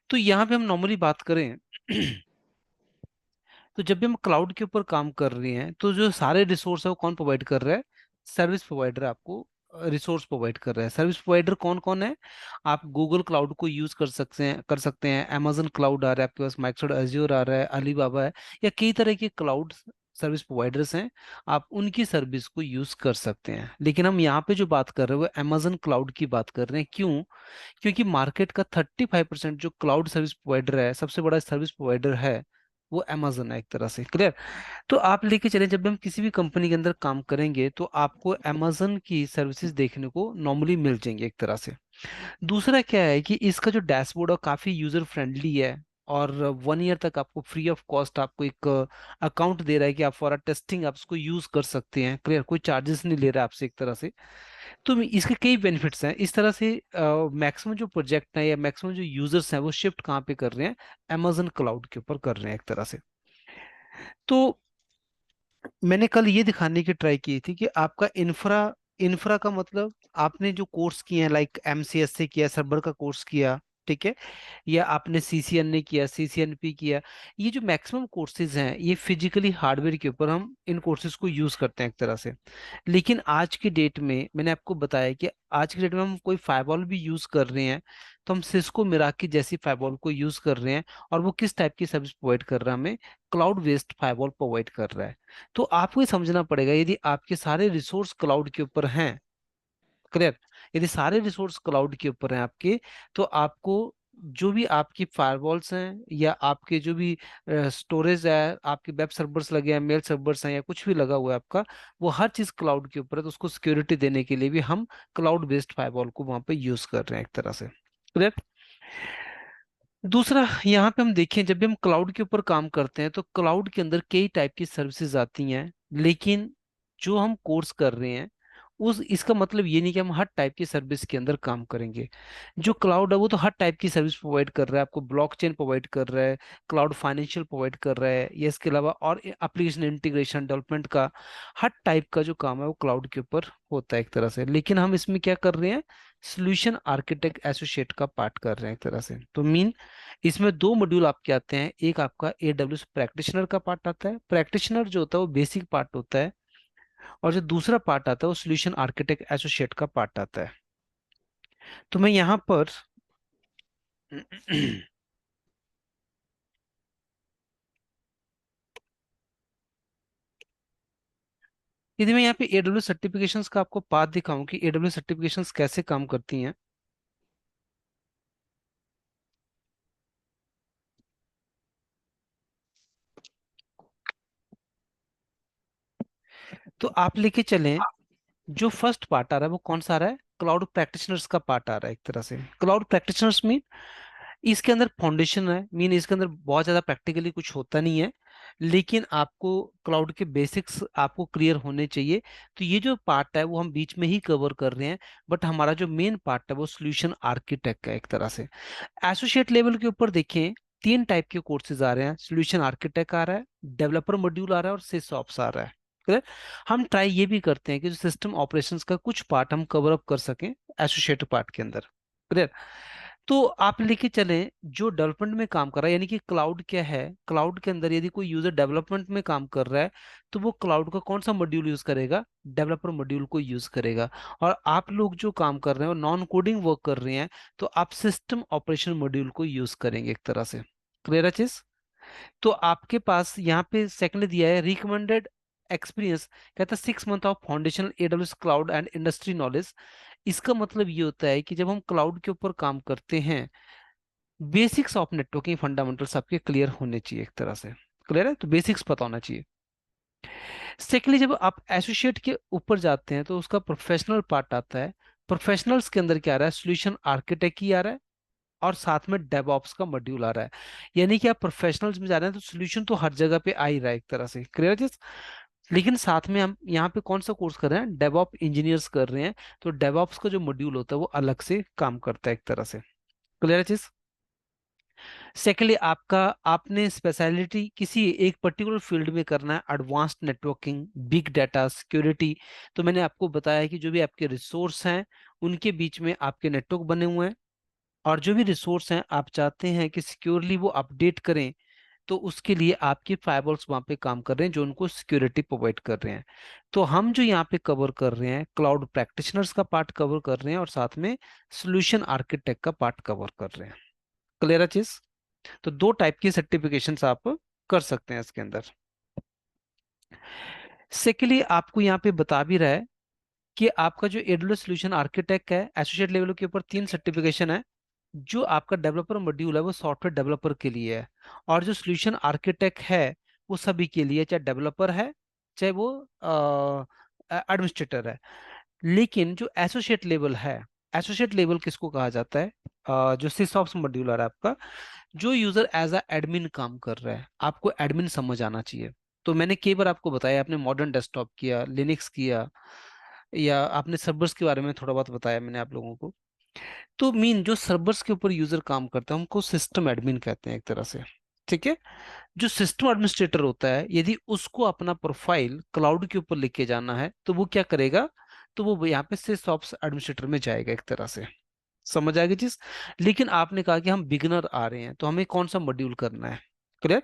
तो यहाँ पे हम नॉर्मली बात करें तो जब भी हम क्लाउड के ऊपर काम कर रहे हैं तो जो सारे रिसोर्स है वो कौन प्रोवाइड कर रहा है? सर्विस प्रोवाइडर आपको रिसोर्स प्रोवाइड कर रहा है। सर्विस प्रोवाइडर कौन कौन है? आप गूगल क्लाउड को यूज कर सकते हैं amazon क्लाउड आ रहा है आपके पास, माइक्रोसॉफ्ट एज्योर आ रहा है, अलीबाबा है, या कई तरह के क्लाउड सर्विस प्रोवाइडर्स हैं। आप उनकी सर्विस को यूज कर सकते हैं, लेकिन हम यहाँ पे जो बात कर रहे हैं वो amazon क्लाउड की बात कर रहे हैं। क्यों? क्योंकि मार्केट का 35% जो क्लाउड सर्विस प्रोवाइडर है, सबसे बड़ा सर्विस प्रोवाइडर है, वो amazon है एक तरह से। क्लियर? तो आप लेके चलें, जब भी हम किसी भी कंपनी के अंदर काम करेंगे तो आपको amazon की सर्विसेज देखने को नॉर्मली मिल जाएंगे एक तरह से। दूसरा क्या है कि इसका जो डैशबोर्ड है काफी यूजर फ्रेंडली है, और 1 ईयर तक आपको फ्री ऑफ कॉस्ट आपको एक अकाउंट दे रहा है कि आप फॉर टेस्टिंग आप उसको यूज कर सकते हैं। क्लियर? कोई चार्जेस नहीं ले रहा है आपसे एक तरह से। तो इसके कई बेनिफिट्स हैं इस तरह से। मैक्सिमम जो प्रोजेक्ट है या मैक्सिमम जो यूजर्स हैं वो शिफ्ट कहाँ पे कर रहे हैं? amazon क्लाउड के ऊपर कर रहे हैं एक तरह से। तो मैंने कल ये दिखाने की ट्राई की थी कि आपका इंफ्रा, इंफ्रा का मतलब आपने जो कोर्स किए हैं, लाइक एमसीएस से किया, सर्वर का कोर्स किया, ठीक है, या आपने सीसीएनए किया, सीसीएनपी किया, ये जो मैक्सिमम कोर्सेज हैं ये फिजिकली हार्डवेयर के ऊपर हम इन कोर्सेज को यूज करते हैं एक तरह से। लेकिन आज की डेट में मैंने आपको बताया कि आज की डेट में हम कोई फायरवॉल भी यूज कर रहे हैं तो हम सिस्को मिराकी जैसी फायरवॉल को यूज कर रहे हैं। और वो किस टाइप की सर्विस प्रोवाइड कर रहा है? हमें क्लाउड बेस्ड फायरवॉल प्रोवाइड कर रहा है। तो आपको ये समझना पड़ेगा, यदि आपके सारे रिसोर्स क्लाउड के ऊपर हैं, क्लियर, यदि सारे रिसोर्स क्लाउड के ऊपर हैं आपके, तो आपको जो भी आपकी फायरवॉल्स हैं या आपके जो भी स्टोरेज है, आपके वेब सर्वर्स लगे हैं, मेल सर्वर्स हैं, या कुछ भी लगा हुआ है आपका, वो हर चीज क्लाउड के ऊपर है। तो उसको सिक्योरिटी देने के लिए भी हम क्लाउड बेस्ड फायरवॉल को वहां पे यूज कर रहे हैं एक तरह से। क्लियर? दूसरा, यहाँ पे हम देखें, जब भी हम क्लाउड के ऊपर काम करते हैं तो क्लाउड के अंदर कई टाइप की सर्विसेज आती हैं, लेकिन जो हम कोर्स कर रहे हैं उस इसका मतलब ये नहीं कि हम हर टाइप की सर्विस के अंदर काम करेंगे। जो क्लाउड है वो तो हर टाइप की सर्विस प्रोवाइड कर रहा है, आपको ब्लॉकचेन प्रोवाइड कर रहा है, क्लाउड फाइनेंशियल प्रोवाइड कर रहा है, या इसके अलावा और एप्लीकेशन इंटीग्रेशन डेवलपमेंट का हर टाइप का जो काम है वो क्लाउड के ऊपर होता है एक तरह से। लेकिन हम इसमें क्या कर रहे हैं? सोल्यूशन आर्किटेक्ट एसोसिएट का पार्ट कर रहे हैं एक तरह से। तो मीन इसमें दो मॉड्यूल आपके आते हैं, एक आपका AWS प्रैक्टिशनर का पार्ट आता है, प्रैक्टिशनर जो होता है वो बेसिक पार्ट होता है, और जो दूसरा पार्ट आता है वो सोल्यूशन आर्किटेक्ट एसोसिएट का पार्ट आता है। तो मैं यहाँ पर यदि मैं यहाँ पे AWS सर्टिफिकेशंस का आपको पाथ दिखाऊं कि AWS सर्टिफिकेशंस कैसे काम करती हैं, तो आप लेके चलें, जो फर्स्ट पार्ट आ रहा है वो कौन सा आ रहा है? क्लाउड प्रैक्टिशनर्स का पार्ट आ रहा है एक तरह से। क्लाउड प्रैक्टिशनर्स मीन इसके अंदर फाउंडेशन है, मीन इसके अंदर बहुत ज्यादा प्रैक्टिकली कुछ होता नहीं है, लेकिन आपको क्लाउड के बेसिक्स आपको क्लियर होने चाहिए। तो ये जो पार्ट है वो हम बीच में ही कवर कर रहे हैं, बट हमारा जो मेन पार्ट है वो सोल्यूशन आर्किटेक्ट का एक तरह से। एसोसिएट लेवल के ऊपर देखें, तीन टाइप के कोर्सेज आ रहे हैं, सोल्यूशन आर्किटेक्ट आ रहा है, डेवलपर मॉड्यूल आ रहा है, और सिसऑप्स आ रहा है। Clear? हम ट्राई ये भी करते हैं कि जो सिस्टम ऑपरेशंस का कुछ पार्ट हम कवर अप कर सकें एसोसिएट पार्ट के अंदर। क्लियर? तो आप लेके चलें, जो डेवलपमेंट में काम कर रहा है, यानी कि क्लाउड क्या है, क्लाउड के अंदर यदि कोई यूजर डेवलपमेंट में काम कर रहा है तो वो क्लाउड का कौन सा मॉड्यूल यूज करेगा? डेवलपर मॉड्यूल को यूज करेगा। और आप लोग जो काम कर रहे हैं नॉन कोडिंग वर्क कर रहे हैं तो आप सिस्टम ऑपरेशन मॉड्यूल को यूज करेंगे एक तरह से। क्लियर है चीज? तो आपके पास यहाँ पे सेकंड दिया है रिकमेंडेड एक्सपीरियंस, कहता है 6 month of foundational AWS cloud and industry knowledge. इसका मतलब ये होता है कि जब हम क्लाउड के ऊपर काम करते हैं, बेसिक्स ऑफ नेटवर्किंग फंडामेंटल्स आपके क्लियर होने चाहिए एक तरह से। क्लियर है? तो बेसिक्स पता होना चाहिए। सेकेंडली, जब आप एसोसिएट के ऊपर जाते हैं तो उसका प्रोफेशनल पार्ट आता है। प्रोफेशनल्स के अंदर क्या आ रहा है? सोल्यूशन आर्किटेक्ट ही आ रहा है, और साथ में डेवऑप्स का मॉड्यूल आ रहा है। यानी कि आप प्रोफेशनल्स में जा रहे हैं तो सोल्यूशन तो हर जगह पे आ ही रहा है एक तरह से। क्लियर है? लेकिन साथ में हम यहाँ पे कौन सा कोर्स कर रहे हैं? डेवऑप इंजीनियर्स कर रहे हैं। तो डेवऑप्स का जो मॉड्यूल होता है वो अलग से काम करता है एक तरह से। क्लियर है चीज? सेकेंडली, आपका आपने स्पेशलिटी किसी एक पर्टिकुलर फील्ड में करना है, advanced networking, big data, security. तो मैंने आपको बताया कि जो भी आपके रिसोर्स हैं उनके बीच में आपके नेटवर्क बने हुए हैं, और जो भी रिसोर्स हैं आप चाहते हैं कि सिक्योरली वो अपडेट करें, तो उसके लिए आपके फायरवॉल्स वहां पे काम कर रहे हैं जो उनको सिक्योरिटी प्रोवाइड कर रहे हैं। तो हम जो यहाँ पे कवर कर रहे हैं, क्लाउड प्रैक्टिशनर्स का पार्ट कवर कर रहे हैं और साथ में सोल्यूशन आर्किटेक्ट का पार्ट कवर कर रहे हैं। क्लियर है चीज? तो दो टाइप की सर्टिफिकेशंस आप कर सकते हैं इसके अंदर। सेकेंडली आपको यहाँ पे बता भी रहा है कि आपका जो एडब्ल्यूएस सोल्यूशन आर्किटेक्ट है, एसोसिएट लेवल के ऊपर 3 सर्टिफिकेशन है। जो आपका डेवलपर मॉड्यूल है वो सॉफ्टवेयर डेवलपर के लिए है, और जो सोल्यूशन आर्किटेक्ट है वो सभी के लिए, चाहे डेवलपर है चाहे वो एडमिनिस्ट्रेटर है। लेकिन जो एसोसिएट लेवल है, एसोसिएट लेवल किसको कहा जाता है? जो सिसऑप्स मॉड्यूल है आपका, जो यूजर एज अ एडमिन काम कर रहा है, आपको एडमिन समझ आना चाहिए। तो मैंने कई बार आपको बताया, आपने मॉडर्न डेस्कटॉप किया, लिनक्स किया, या आपने सर्वर्स के बारे में थोड़ा बहुत बताया मैंने आप लोगों को। तो मीन जो सर्वर्स के ऊपर यूजर काम करता है उनको सिस्टम एडमिन कहते हैं एक तरह से। ठीक है? जो सिस्टम एडमिनिस्ट्रेटर होता है, यदि उसको अपना प्रोफाइल क्लाउड के ऊपर लेके जाना है तो वो क्या करेगा? तो वो यहाँ पे सिसऑप्स एडमिनिस्ट्रेटर में जाएगा एक तरह से। समझ आएगी चीज? लेकिन आपने कहा कि हम बिगनर आ रहे हैं तो हमें कौन सा मॉड्यूल करना है? क्लियर?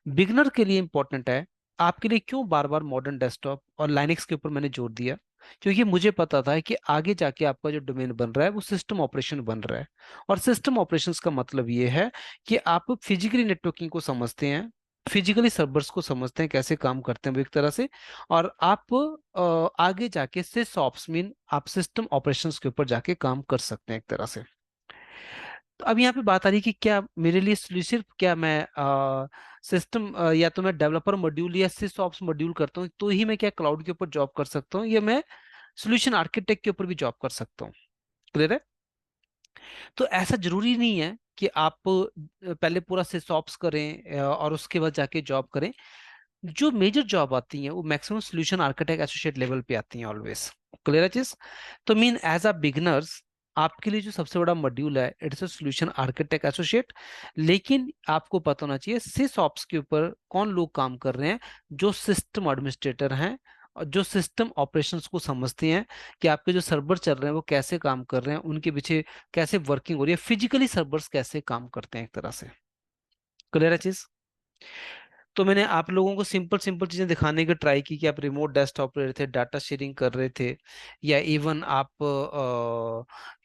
बिगनर के लिए इंपॉर्टेंट है। आपके लिए क्यों बार बार मॉडर्न डेस्कटॉप और लाइनेक्स के ऊपर मैंने जोर दिया? क्योंकि मुझे पता था कि आगे जाके आपका जो डोमेन बन रहा है वो सिस्टम ऑपरेशन बन रहा है। और सिस्टम ऑपरेशंस का मतलब ये है कि आप फिजिकली नेटवर्किंग को समझते हैं, फिजिकली सर्वर्स को समझते हैं कैसे काम करते हैं वो एक तरह से। और आप आगे जाके सिसऑप्स मीन आप सिस्टम ऑपरेशंस के ऊपर जाके काम कर सकते हैं एक तरह से। तो अब यहाँ पे बात आ रही है कि क्या मेरे लिए सिर्फ क्या मैं सिस्टम या तो मैं डेवलपर मॉड्यूल या सिस ऑप्स मॉड्यूल करता हूँ तो ही मैं क्या क्लाउड के ऊपर जॉब कर सकता हूँ, या मैं सोल्यूशन आर्किटेक्ट के ऊपर भी जॉब कर सकता हूँ? क्लियर है? तो ऐसा जरूरी नहीं है कि आप पहले पूरा सिस ऑप्स करें और उसके बाद जाके जॉब करें। जो मेजर जॉब आती हैं वो maximum solution architect associate level पे आती हैं ऑलवेज। क्लियर है चीज? तो मीन एज अ बिगनर्स आपके लिए जो सबसे बड़ा मॉड्यूल है it's a solution architect associate. लेकिन आपको पता होना चाहिए सिस ऑप्स के ऊपर कौन लोग काम कर रहे हैं, जो सिस्टम एडमिनिस्ट्रेटर हैं और जो सिस्टम ऑपरेशंस को समझते हैं कि आपके जो सर्वर चल रहे हैं वो कैसे काम कर रहे हैं, उनके पीछे कैसे वर्किंग हो रही है, फिजिकली सर्वर्स कैसे काम करते हैं एक तरह से। क्लियर है चीज? तो मैंने आप लोगों को सिंपल सिंपल चीजें दिखाने की ट्राई की कि आप रिमोट डेस्कटॉप ले रहे थे, डाटा शेयरिंग कर रहे थे, या इवन आप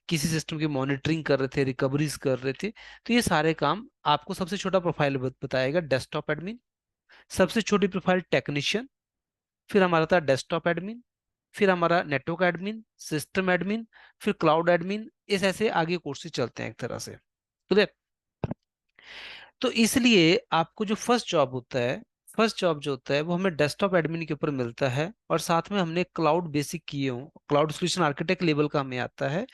किसी सिस्टम की मॉनिटरिंग कर रहे थे, रिकवरीज कर रहे थे। तो ये सारे काम आपको सबसे छोटा प्रोफाइल बताएगा डेस्कटॉप एडमिन, सबसे छोटी प्रोफाइल टेक्नीशियन, फिर हमारा था डेस्कटॉप एडमिन, फिर हमारा नेटवर्क एडमिन, सिस्टम एडमिन, फिर क्लाउड एडमिन। इस ऐसे आगे कोर्सेज चलते हैं एक तरह से। क्लियर? तो इसलिए आपको जो फर्स्ट जॉब होता है, फर्स्ट जॉब जो होता है वो हमें डेस्कटॉप एडमिन के ऊपर मिलता है, और साथ में हमने क्लाउड बेसिक किए हो, क्लाउड सोल्यूशन आर्किटेक्ट लेवल का हमें आता है।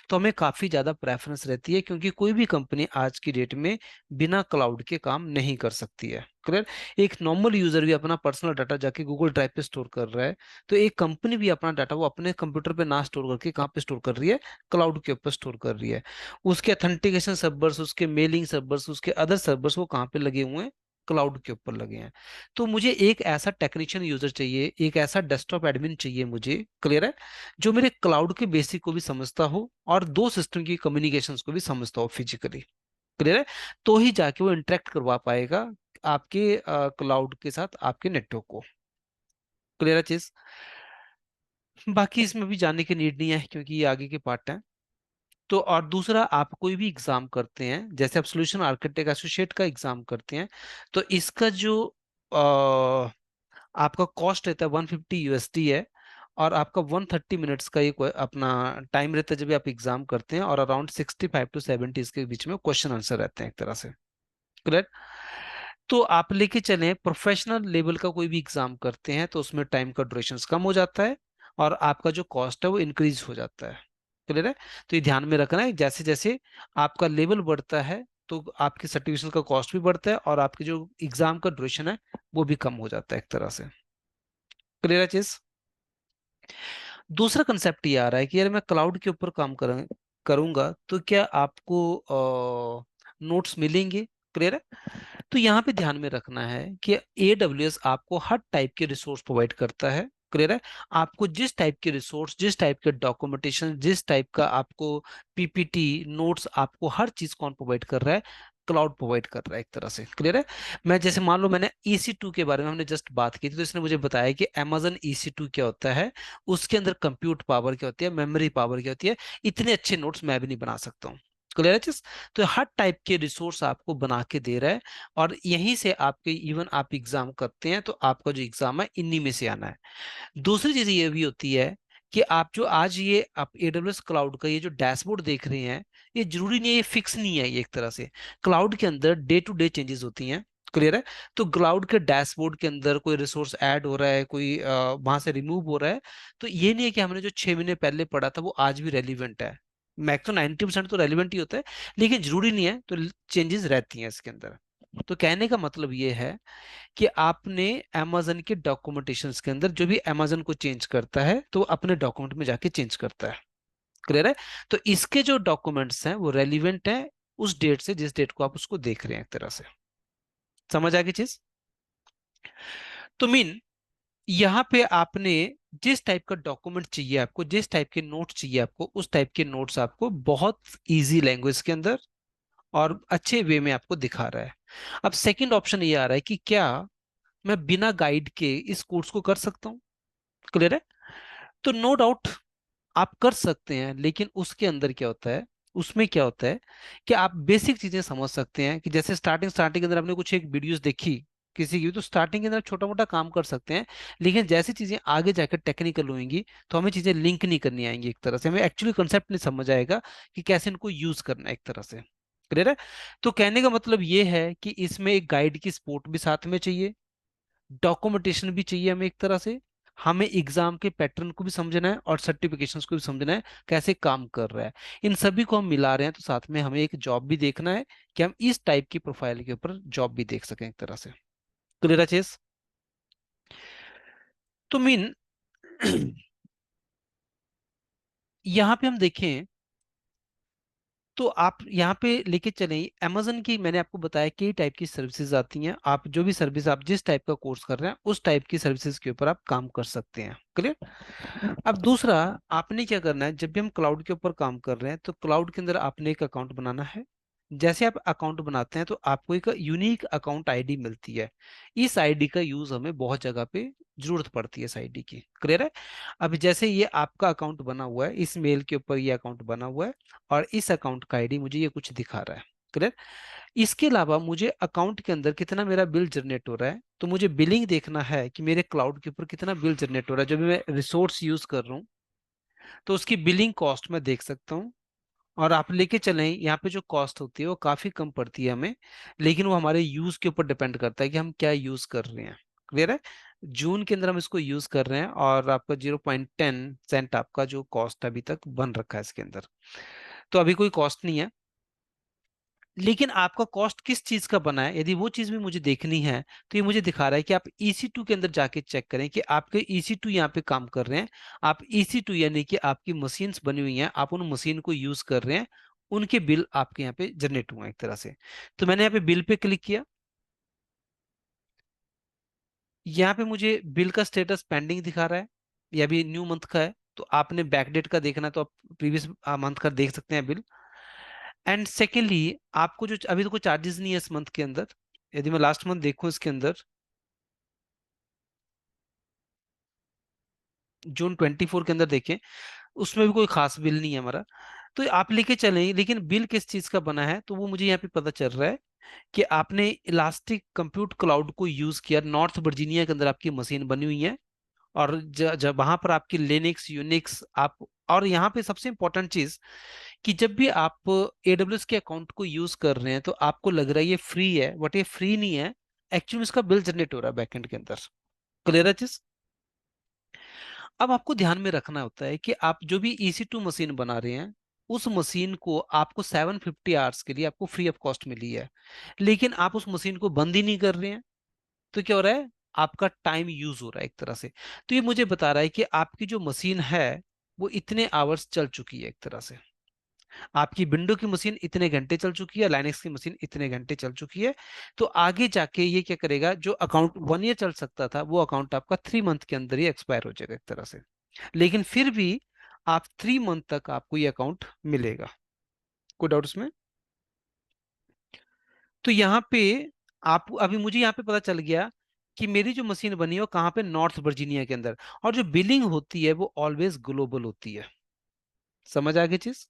तो हमें काफी ज्यादा प्रेफरेंस रहती है, क्योंकि कोई भी कंपनी आज की डेट में बिना क्लाउड के काम नहीं कर सकती है। क्लियर? एक नॉर्मल यूजर भी अपना पर्सनल डाटा जाके गूगल ड्राइव पे स्टोर कर रहा है, तो एक कंपनी भी अपना डाटा वो अपने कंप्यूटर पे ना स्टोर करके कहाँ पे स्टोर कर रही है? क्लाउड के ऊपर स्टोर कर रही है। उसके अथेंटिकेशन सर्वर्स, उसके मेलिंग सर्वर्स, उसके अदर सर्वर्स वो कहाँ पे लगे हुए हैं? क्लाउड के ऊपर लगे हैं। तो मुझे एक ऐसा टेक्नीशियन यूजर चाहिए, एक ऐसा डेस्कटॉप एडमिन चाहिए मुझे। क्लियर है? जो मेरे क्लाउड के बेसिक को भी समझता हो और दो सिस्टम की कम्युनिकेशंस को भी समझता हो फिजिकली। क्लियर है? तो ही जाके वो इंटरेक्ट करवा पाएगा आपके क्लाउड के साथ आपके नेटवर्क को। क्लियर है चीज? बाकी इसमें भी जाने की नीड नहीं है क्योंकि ये आगे के पार्ट है। तो और दूसरा, आप कोई भी एग्जाम करते हैं, जैसे आप सोल्यूशन आर्किटेक्ट एसोसिएट का एग्जाम करते हैं, तो इसका जो आपका कॉस्ट रहता है 150 USD है। और आपका 130 मिनट्स का ये अपना टाइम रहता है जब भी आप एग्जाम करते हैं, और अराउंड 65 to 70 इसके बीच में क्वेश्चन आंसर रहते हैं एक तरह से। करेक्ट? तो आप लेके चलें प्रोफेशनल लेवल का कोई भी एग्जाम करते हैं तो उसमें टाइम का ड्यूरेशन कम हो जाता है, और आपका जो कॉस्ट है वो इंक्रीज हो जाता है। क्लियर है? तो ये ध्यान में रखना है, जैसे जैसे आपका लेवल बढ़ता है तो आपकी सर्टिफिकेशन का कॉस्ट भी बढ़ता है, और आपके जो एग्जाम का ड्यूरेशन है वो भी कम हो जाता है एक तरह से। क्लियर है चीज? दूसरा कंसेप्ट ये आ रहा है कि यार मैं क्लाउड के ऊपर काम करूंगा तो क्या आपको नोट्स मिलेंगे? क्लियर है? तो यहाँ पे ध्यान में रखना है कि AWS आपको हर टाइप के रिसोर्स प्रोवाइड करता है। क्लियर है? आपको जिस टाइप के रिसोर्स, जिस टाइप के डॉक्यूमेंटेशन, जिस टाइप का आपको पीपीटी नोट्स, आपको हर चीज कौन प्रोवाइड कर रहा है? क्लाउड प्रोवाइड कर रहा है एक तरह से। क्लियर है? मैं जैसे मान लो मैंने EC2 के बारे में हमने जस्ट बात की थी, तो इसने मुझे बताया कि Amazon EC2 क्या होता है, उसके अंदर कंप्यूट पावर क्या होती है, मेमोरी पावर क्या होती है। इतने अच्छे नोट्स मैं भी नहीं बना सकता हूँ। क्लियर है चीज? तो हर टाइप के रिसोर्स आपको बना के दे रहा है, और यहीं से आपके इवन आप एग्जाम करते हैं तो आपका जो एग्जाम है इन्हीं में से आना है। दूसरी चीज ये भी होती है कि आप जो आज ये आप AWS क्लाउड का ये जो डैशबोर्ड देख रहे हैं, ये जरूरी नहीं है, ये फिक्स नहीं है, ये एक तरह से क्लाउड के अंदर डे टू डे चेंजेस होती हैं। क्लियर है? तो क्लाउड के डैशबोर्ड के अंदर कोई रिसोर्स ऐड हो रहा है, कोई वहां से रिमूव हो रहा है, तो ये नहीं है कि हमने जो 6 महीने पहले पढ़ा था वो आज भी रेलिवेंट है। मैक्स तो 90% तो रेलिवेंट ही होता है, लेकिन जरूरी नहीं है, तो चेंजेस रहती हैं इसके अंदर। तो कहने का मतलब ये है कि आपने amazon के डॉक्यूमेंटेशंस के अंदर जो भी amazon को चेंज करता है तो वो अपने डॉक्यूमेंट में जाके चेंज करता है। क्लियर है? तो इसके जो डॉक्यूमेंट्स हैं वो रेलिवेंट हैं उस डेट से जिस डेट को आप उसको देख रहे हैं, एक तरह से। समझ आ गई चीज? तो मीन यहाँ पे आपने जिस टाइप का डॉक्यूमेंट चाहिए आपको, जिस टाइप के नोट्स चाहिए आपको, उस टाइप के नोट्स आपको बहुत इजी लैंग्वेज के अंदर और अच्छे वे में आपको दिखा रहा है। अब सेकंड ऑप्शन ये आ रहा है कि क्या मैं बिना गाइड के इस कोर्स को कर सकता हूँ? क्लियर है? तो नो डाउट आप कर सकते हैं, लेकिन उसके अंदर क्या होता है, उसमें क्या होता है कि आप बेसिक चीजें समझ सकते हैं, कि जैसे स्टार्टिंग स्टार्टिंग के अंदर आपने कुछ एक वीडियोस देखी किसी की, तो स्टार्टिंग के अंदर छोटा मोटा काम कर सकते हैं, लेकिन जैसी चीजें आगे जाकर टेक्निकल होंगी तो हमें चीजें लिंक नहीं करनी आएंगी, एक तरह से हमें एक्चुअली कंसेप्ट नहीं समझ आएगा कि कैसे इनको यूज करना है, एक तरह से। क्लियर है? तो कहने का मतलब ये है कि इसमें एक गाइड की सपोर्ट भी साथ में चाहिए, डॉक्यूमेंटेशन भी चाहिए हमें एक तरह से, हमें एग्जाम के पैटर्न को भी समझना है और सर्टिफिकेशंस को भी समझना है कैसे काम कर रहा है। इन सभी को हम मिला रहे हैं, तो साथ में हमें एक जॉब भी देखना है कि हम इस टाइप की प्रोफाइल के ऊपर जॉब भी देख सकें, एक तरह से। क्लियर है चीज? तो मीन यहाँ पे हम देखें तो आप यहाँ पे लेके चलें, amazon की मैंने आपको बताया कई टाइप की सर्विसेज आती हैं, आप जो भी सर्विस, आप जिस टाइप का कोर्स कर रहे हैं उस टाइप की सर्विसेज के ऊपर आप काम कर सकते हैं। क्लियर? अब दूसरा, आपने क्या करना है, जब भी हम क्लाउड के ऊपर काम कर रहे हैं तो क्लाउड के अंदर आपने एक अकाउंट बनाना है। जैसे आप अकाउंट बनाते हैं तो आपको एक यूनिक अकाउंट आईडी मिलती है। इस आईडी का यूज हमें बहुत जगह पे जरूरत पड़ती है, इस आईडी की। क्लियर है? अब जैसे ये आपका अकाउंट बना हुआ है, इस मेल के ऊपर ये अकाउंट बना हुआ है, और इस अकाउंट का आईडी मुझे ये कुछ दिखा रहा है। क्लियर? इसके अलावा मुझे अकाउंट के अंदर कितना मेरा बिल जनरेट हो रहा है, तो मुझे बिलिंग देखना है कि मेरे क्लाउड के ऊपर कितना बिल जनरेट हो रहा है, जब भी मैं रिसोर्स यूज कर रहा हूँ तो उसकी बिलिंग कॉस्ट मैं देख सकता हूँ। और आप लेके चलें, यहाँ पे जो कॉस्ट होती है वो काफी कम पड़ती है हमें, लेकिन वो हमारे यूज के ऊपर डिपेंड करता है कि हम क्या यूज कर रहे हैं। क्लियर है? जून के अंदर हम इसको यूज कर रहे हैं और आपका 0.10 सेंट आपका जो कॉस्ट अभी तक बन रखा है इसके अंदर, तो अभी कोई कॉस्ट नहीं है। लेकिन आपका कॉस्ट किस चीज का बना है, यदि वो चीज भी मुझे देखनी है, तो ये मुझे दिखा रहा है कि आप EC2 के अंदर जाके चेक करें कि आपके EC2 यहाँ पे काम कर रहे हैं। आप EC2 यानी कि आपकी मशीन्स बनी हुई हैं, आप उन मशीन को यूज कर रहे हैं, उनके बिल आपके यहाँ पे जनरेट हुए हैं, एक तरह से। तो मैंने यहाँ पे बिल पे क्लिक किया, यहाँ पे मुझे बिल का स्टेटस पेंडिंग दिखा रहा है, या भी न्यू मंथ का है, तो आपने बैकडेट का देखना है तो आप प्रीवियस मंथ का देख सकते हैं बिल। एंड सेकेंडली, आपको जो अभी तो कोई चार्जेस नहीं है इस मंथ के अंदर, यदि मैं लास्ट मंथ देखूं इसके अंदर, जून 24 के अंदर देखें, उसमें भी कोई खास बिल नहीं है हमारा। तो आप लेके चलें, लेकिन बिल किस चीज का बना है तो वो मुझे यहाँ पे पता चल रहा है कि आपने इलास्टिक कंप्यूट क्लाउड को यूज किया, नॉर्थ वर्जीनिया के अंदर आपकी मशीन बनी हुई है, और जब वहां पर आपकी लिनक्स यूनिक्स आप, और यहाँ पे सबसे इंपॉर्टेंट चीज कि जब भी आप AWS के अकाउंट को यूज कर रहे हैं तो आपको लग रहा है ये फ्री है, बट ये फ्री नहीं है, एक्चुअली इसका बिल जनरेट हो रहा है बैकएंड के अंदर। क्लियर है चीज? अब आपको ध्यान में रखना होता है कि आप जो भी EC2 मशीन बना रहे हैं, उस मशीन को आपको 750 आवर्स के लिए आपको फ्री ऑफ कॉस्ट मिली है, लेकिन आप उस मशीन को बंद ही नहीं कर रहे हैं, तो क्या हो रहा है, आपका टाइम यूज हो रहा है, एक तरह से। तो ये मुझे बता रहा है कि आपकी जो मशीन है वो इतने आवर्स चल चुकी है, एक तरह से। आपकी विंडो की मशीन इतने घंटे चल चुकी है, लाइनक्स की मशीन इतने घंटे चल चुकी है। तो आगे जाके ये क्या करेगा, जो अकाउंट 1 ईयर चल सकता था वो अकाउंट आपका 3 मंथ के अंदर ही एक्सपायर हो जाएगा एक तरह से। लेकिन फिर भी आप 3 मंथ तक आपको ये अकाउंट मिलेगा। कोई डाउट इसमें? तो यहाँ पे आप अभी मुझे यहाँ पे पता चल गया कि मेरी जो मशीन बनी है वो कहाँ पे, नॉर्थ वर्जीनिया के अंदर। और जो बिलिंग होती है वो ऑलवेज ग्लोबल होती है। समझ आ गई चीज?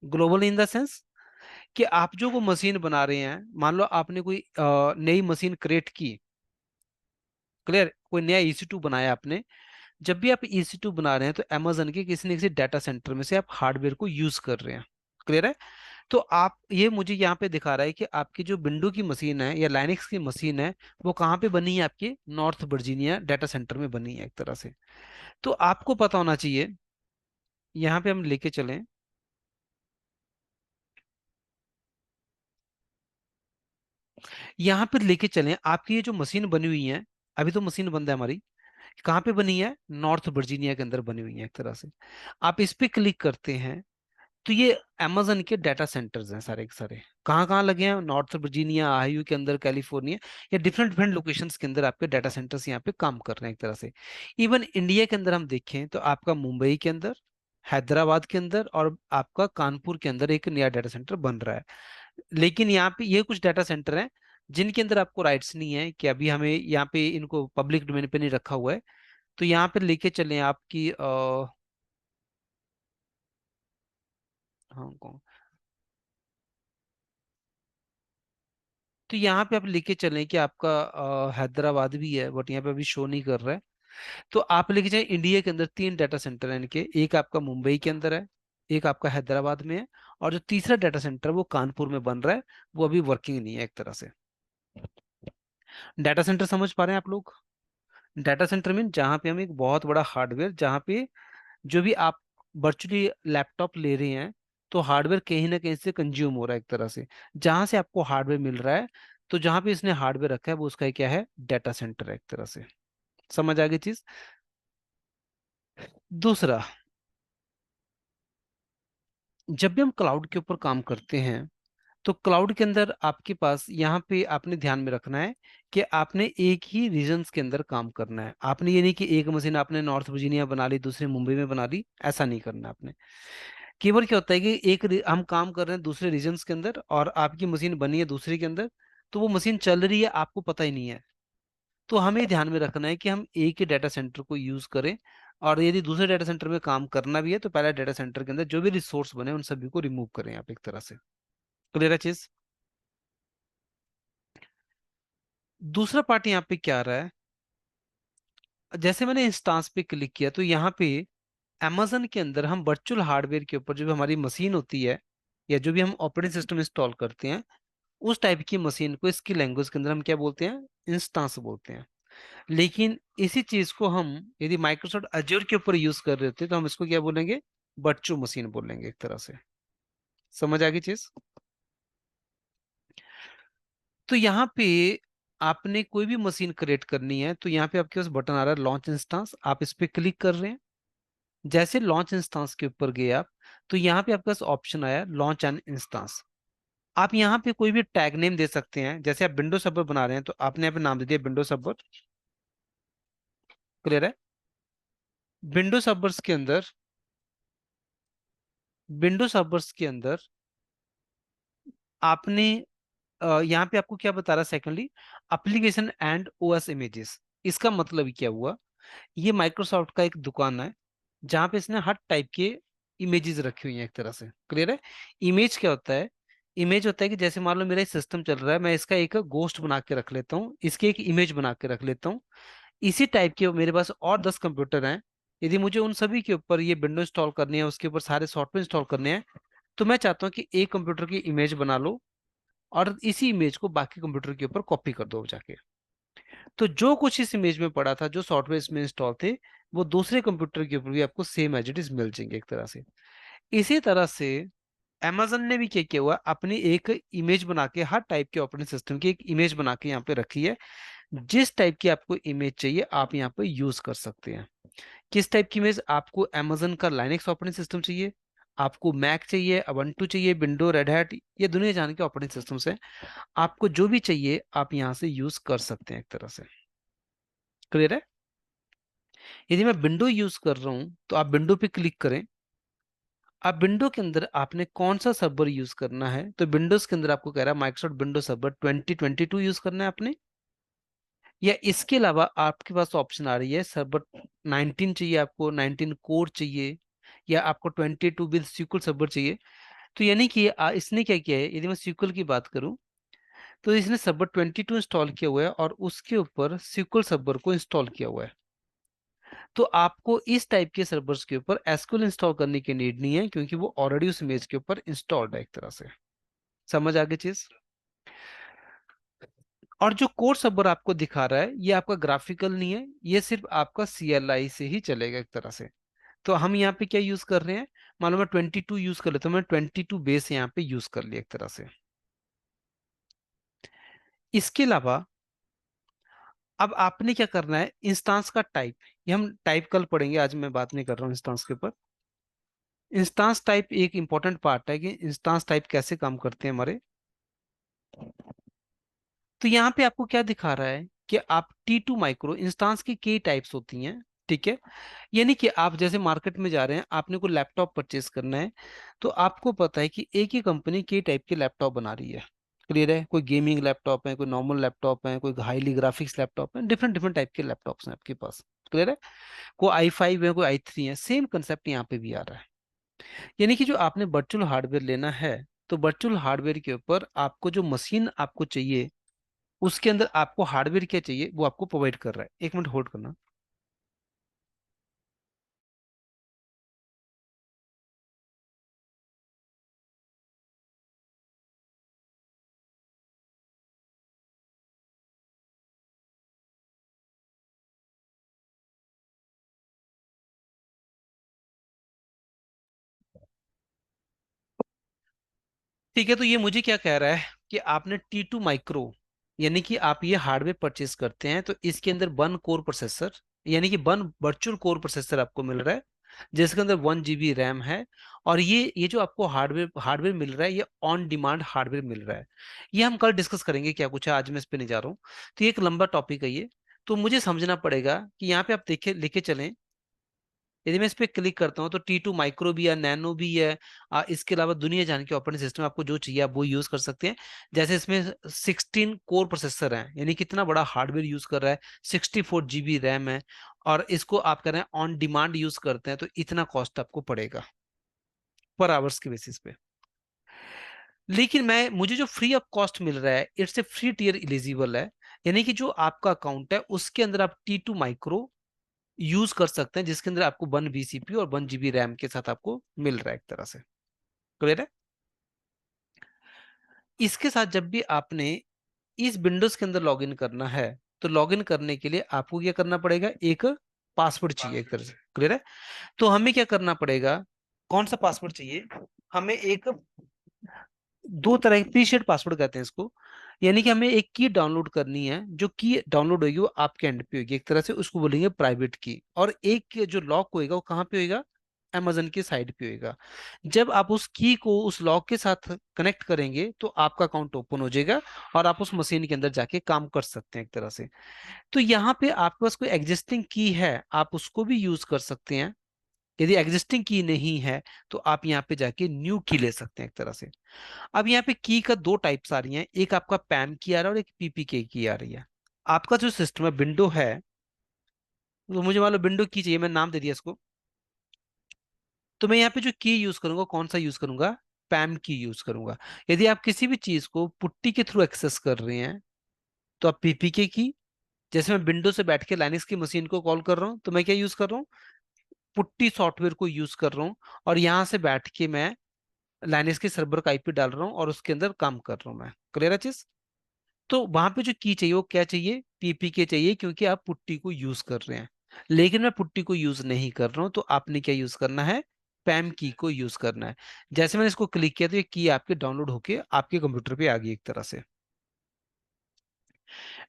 ग्लोबल इन द सेंस कि आप जो वो मशीन बना रहे हैं, मान लो आपने कोई नई मशीन क्रिएट की, क्लियर, कोई नया EC2 बनाया आपने। जब भी आप EC2 बना रहे हैं तो अमेजन के किसी न किसी डाटा सेंटर में से आप हार्डवेयर को यूज कर रहे हैं। क्लियर है? तो आप ये मुझे यहाँ पे दिखा रहा है कि आपकी जो विंडो की मशीन है या लाइनक्स की मशीन है वो कहाँ पे बनी है, आपके नॉर्थ वर्जीनिया डाटा सेंटर में बनी है एक तरह से। तो आपको पता होना चाहिए, यहाँ पे हम लेके चलें, यहाँ पे लेके चलें आपकी ये जो मशीन बनी हुई है, अभी तो मशीन बंद है हमारी, कहाँ पे बनी है, नॉर्थ वर्जीनिया के अंदर बनी हुई है एक तरह से। आप इस पे क्लिक करते हैं तो ये अमेजन के डाटा सेंटर्स हैं सारे के सारे। कहाँ कहाँ लगे हैं, नॉर्थ वर्जीनिया, आयु के अंदर, कैलिफोर्निया, या डिफरेंट डिफरेंट लोकेशंस के अंदर आपके डाटा सेंटर्स यहाँ पे काम कर रहे हैं एक तरह से। इवन इंडिया के अंदर हम देखें तो आपका मुंबई के अंदर, हैदराबाद के अंदर और आपका कानपुर के अंदर एक नया डाटा सेंटर बन रहा है। लेकिन यहाँ पे ये कुछ डाटा सेंटर हैं जिनके अंदर आपको राइट्स नहीं है कि अभी हमें यहाँ पे इनको पब्लिक डोमेन पे नहीं रखा हुआ है। तो यहाँ पे लेके चलें आपकी हांगकॉन्ग। तो यहाँ पे आप लेके चलें कि आपका हैदराबाद भी है बट यहाँ पे अभी शो नहीं कर रहा है। तो आप लेके जाए, इंडिया के अंदर 3 डाटा सेंटर है इनके, एक आपका मुंबई के अंदर है, एक आपका हैदराबाद में है, और जो तीसरा डाटा सेंटर वो कानपुर में बन रहा है, वो अभी वर्किंग नहीं है एक तरह से। डाटा सेंटर समझ पा रहे हैं आप लोग? डाटा सेंटर मीन जहाँ पे हम एक बहुत बड़ा हार्डवेयर, जहाँ पे जो भी आप वर्चुअली लैपटॉप ले रहे हैं तो हार्डवेयर कहीं ना कहीं से कंज्यूम हो रहा है एक तरह से, जहां से आपको हार्डवेयर मिल रहा है। तो जहां पे इसने हार्डवेयर रखा है वो उसका क्या है, डाटा सेंटर है एक तरह से। समझ आ गई चीज? दूसरा, जब भी हम क्लाउड के ऊपर काम करते हैं तो क्लाउड के अंदर आपके पास यहाँ पे आपने ध्यान में रखना है कि आपने एक ही रीजन्स के अंदर काम करना है। आपने ये नहीं कि एक मशीन आपने नॉर्थ वर्जीनिया बना ली, दूसरी मुंबई में बना ली, ऐसा नहीं करना आपने। केवल क्या होता है कि हम काम कर रहे हैं दूसरे रीजन्स के अंदर और आपकी मशीन बनी है दूसरे के अंदर, तो वो मशीन चल रही है आपको पता ही नहीं है। तो हमें ध्यान में रखना है कि हम एक ही डाटा सेंटर को यूज करें। और यदि दूसरे डाटा सेंटर में काम करना भी है तो पहले डाटा सेंटर के अंदर जो भी रिसोर्स बने उन सभी को रिमूव करें आप एक तरह से। क्लियर है चीज? दूसरा पार्ट यहाँ पे क्या आ रहा है, जैसे मैंने इंस्टांस पे क्लिक किया तो यहाँ पे amazon के अंदर हम वर्चुअल हार्डवेयर के ऊपर जो भी हमारी मशीन होती है या जो भी हम ऑपरेटिंग सिस्टम इंस्टॉल करते हैं, उस टाइप की मशीन को इसकी लैंग्वेज के अंदर हम क्या बोलते हैं, इंस्टांस बोलते हैं। लेकिन इसी चीज को हम यदि माइक्रोसॉफ्ट अज्योर के ऊपर यूज कर रहे थे तो हम इसको क्या बोलेंगे, वर्चुअल मशीन बोलेंगे एक तरह से। समझ आ गई चीज? तो यहाँ पे आपने कोई भी मशीन क्रिएट करनी है तो यहाँ पे आपके पास बटन आ रहा है लॉन्च इंस्टांस, आप इस पे क्लिक कर रहे हैं। जैसे लॉन्च इंस्टांस के ऊपर गए आप तो यहाँ पे आपके पास ऑप्शन आया लॉन्च एन इंस्टांस। आप यहाँ पे कोई भी टैग नेम दे सकते हैं, जैसे आप विंडो सर्वर बना रहे हैं तो आपने यहाँ पे नाम दे दिया विंडो सर्वर। क्लियर है? विंडो सर्वर्स के अंदर, विंडो सर्वर्स के अंदर आपने यहाँ पे आपको क्या बता रहा है, secondly application and OS images. इसका मतलब क्या हुआ, ये माइक्रोसॉफ्ट का एक दुकान है जहाँ पे इसने हर टाइप के इमेजेस रखी हुई हैं एक तरह से। क्लियर है? इमेज क्या होता है, इमेज होता है कि जैसे मान लो मेरा सिस्टम चल रहा है, मैं इसका एक गोस्ट बना के रख लेता हूँ, इसकी एक इमेज बना के रख लेता हूँ। इसी टाइप के मेरे पास और 10 कंप्यूटर हैं, यदि मुझे उन सभी के ऊपर ये विंडो इंस्टॉल करनी है, उसके ऊपर सारे सॉफ्टवेयर इंस्टॉल करने हैं, तो मैं चाहता हूँ कि एक कंप्यूटर की इमेज बना लो और इसी इमेज को बाकी कंप्यूटर के ऊपर कॉपी कर दो जाके। तो जो कुछ इस इमेज में पड़ा था, जो सॉफ्टवेयर इसमें इंस्टॉल थे, वो दूसरे कंप्यूटर के ऊपर भी आपको सेम एज इट इज मिल जाएंगे एक तरह से। इसी तरह से amazon ने भी क्या किया हुआ, अपनी एक इमेज बना के हर टाइप के ऑपरेटिंग सिस्टम की एक इमेज बना के यहाँ पे रखी है। जिस टाइप की आपको इमेज चाहिए आप यहाँ पे यूज कर सकते हैं। किस टाइप की इमेज, आपको amazon का लाइनेक्स ऑपरेटिंग सिस्टम चाहिए, आपको मैक चाहिए, अबंटू चाहिए, विंडो, रेड हैट, ये दुनिया जान के ऑपरेटिंग सिस्टम से आपको जो भी चाहिए आप यहाँ से यूज कर सकते हैं एक तरह से। क्लियर है? यदि मैं विंडो यूज कर रहा हूँ तो आप विंडो पे क्लिक करें। अब विंडो के अंदर आपने कौन सा सर्वर यूज करना है, तो विंडोज के अंदर आपको कह रहा है माइक्रोसॉफ्ट विंडो सर्वर 2022 यूज करना है आपने, या इसके अलावा आपके पास ऑप्शन आ रही है सर्वर 19 चाहिए, आपको 19 कोर चाहिए, या आपको 22 विद SQL सर्वर चाहिए। तो यानी कि इसने क्या किया है, यदि मैं SQL की बात करूं तो इसने सर्वर 22 इंस्टॉल किया हुआ है और उसके ऊपर SQL सर्वर को इंस्टॉल किया हुआ है। तो आपको इस टाइप के सर्वर्स के ऊपर एसक्यूएल इंस्टॉल करने की नीड नहीं है, क्योंकि वो ऑलरेडी उस इमेज के ऊपर इंस्टॉल्ड है एक तरह से। समझ आ गई चीज? और जो कोर सर्वर आपको दिखा रहा है ये आपका ग्राफिकल नहीं है, ये सिर्फ आपका CLI से ही चलेगा एक तरह से। तो हम यहाँ पे क्या यूज कर रहे हैं, मालूम है 22 यूज कर लेते, तो मैं 22 बेस यहाँ पे यूज कर लिया एक तरह से। इसके अलावा अब आपने क्या करना है, इंस्टांस का टाइप, ये हम टाइप कल पढ़ेंगे, आज मैं बात नहीं कर रहा हूँ इंस्टांस के ऊपर। इंस्टांस टाइप एक इंपॉर्टेंट पार्ट है कि इंस्टांस टाइप कैसे काम करते हैं हमारे। तो यहाँ पे आपको क्या दिखा रहा है कि आप T2 माइक्रो इंस्टांस की कई टाइप्स होती हैं, ठीक है। यानी कि आप जैसे मार्केट में जा रहे हैं, आपने कोई लैपटॉप परचेस करना है, तो आपको पता है कि एक ही कंपनी कई टाइप के लैपटॉप बना रही है। क्लियर है? कोई गेमिंग लैपटॉप है, कोई नॉर्मल लैपटॉप है, कोई हाईली ग्राफिक्स लैपटॉप है, डिफरेंट डिफरेंट टाइप के लैपटॉप्स हैं आपके पास। क्लियर है? कोई i5 है, कोई i3 है, सेम कंसेप्ट यहाँ पे भी आ रहा है। यानी कि जो आपने वर्चुअल हार्डवेयर लेना है, तो वर्चुअल हार्डवेयर के ऊपर आपको जो मशीन आपको चाहिए उसके अंदर आपको हार्डवेयर क्या चाहिए वो आपको प्रोवाइड कर रहा है। एक मिनट होल्ड करना। ठीक है, तो ये मुझे क्या कह रहा है कि आपने T2 माइक्रो, यानी कि आप ये हार्डवेयर परचेस करते हैं तो इसके अंदर 1 कोर प्रोसेसर, यानी कि 1 वर्चुअल कोर प्रोसेसर आपको मिल रहा है, जिसके अंदर 1 GB रैम है। और ये जो आपको हार्डवेयर हार्डवेयर मिल रहा है, ये ऑन डिमांड हार्डवेयर मिल रहा है। ये हम कल डिस्कस करेंगे क्या कुछ है, आज मैं इस पे नहीं जा रहा हूँ। तो ये एक लंबा टॉपिक है ये। तो मुझे समझना पड़ेगा कि यहाँ पे आप देखे लेके चलें। यदि मैं इस पे क्लिक करता हूँ तो T2 माइक्रो भी है, नैनो भी है। इसके अलावा दुनिया जान के ऑपरेटिंग सिस्टम आपको जो चाहिए आप वो यूज कर सकते हैं। जैसे इसमें 16 कोर प्रोसेसर है, यानी कितना बड़ा हार्डवेयर यूज कर रहा है, 64 GB रैम है, और इसको आप कह रहे हैं ऑन डिमांड यूज करते हैं, तो इतना कॉस्ट आपको पड़ेगा पर आवर्स के बेसिस पे। लेकिन मैं मुझे जो फ्री ऑफ कॉस्ट मिल रहा है, it's a free tier eligible है। यानी कि जो आपका अकाउंट है उसके अंदर आप T2 माइक्रो यूज कर सकते हैं, जिसके अंदर आपको 1 VCP और 1 GB रैम के साथ आपको मिल रहा है एक तरह से। क्लियर है? इसके साथ जब भी आपने इस विंडोज के अंदर लॉगिन करना है, तो लॉगिन करने के लिए आपको क्या करना पड़ेगा, एक पासवर्ड चाहिए एक तरह से। क्लियर है? तो हमें क्या करना पड़ेगा, कौन सा पासवर्ड चाहिए, हमें एक, दो तरह के प्रीसेट पासवर्ड कहते हैं इसको। यानी कि हमें एक की डाउनलोड करनी है, जो की डाउनलोड होगी वो आपके एंड पे होगी एक तरह से, उसको बोलेंगे प्राइवेट की। और एक जो लॉक होएगा वो कहाँ पे होएगा, Amazon की साइड पे होएगा। जब आप उस की को उस लॉक के साथ कनेक्ट करेंगे तो आपका अकाउंट ओपन हो जाएगा और आप उस मशीन के अंदर जाके काम कर सकते हैं एक तरह से। तो यहाँ पे आपके पास कोई एग्जिस्टिंग की है, आप उसको भी यूज कर सकते हैं। यदि एग्जिस्टिंग की नहीं है तो आप यहाँ पे जाके न्यू की ले सकते हैं एक तरह से। अब यहाँ पे की का दो टाइप्स आ रही हैं, एक आपका पैम की आ रहा है और एक PPK की आ रही है। आपका जो सिस्टम है विंडो है, तो मुझे मान लो विंडो की चाहिए, मैं नाम दे दिया इसको। तो मैं यहाँ पे जो की यूज करूंगा कौन सा यूज करूंगा, पैम की यूज करूंगा। यदि आप किसी भी चीज को पुट्टी के थ्रू एक्सेस कर रहे हैं तो आप PPK की, जैसे मैं विंडो से बैठ के लाइनक्स की मशीन को कॉल कर रहा हूँ तो मैं क्या यूज कर रहा हूँ, पुट्टी सॉफ्टवेयर को यूज कर रहा हूँ। और यहाँ से बैठ के मैं लाइनक्स के सर्वर का IP डाल रहा हूँ और उसके अंदर काम कर रहा हूँ मैं। क्लियर है चीज? तो वहां पे जो की चाहिए वो क्या चाहिए, PPK चाहिए, क्योंकि आप पुट्टी को यूज कर रहे हैं। लेकिन मैं पुट्टी को यूज नहीं कर रहा हूं, तो आपने क्या यूज करना है, पैम की को यूज करना है। जैसे मैंने इसको क्लिक किया तो ये की आपके डाउनलोड होके आपके कंप्यूटर पे आ गई एक तरह से।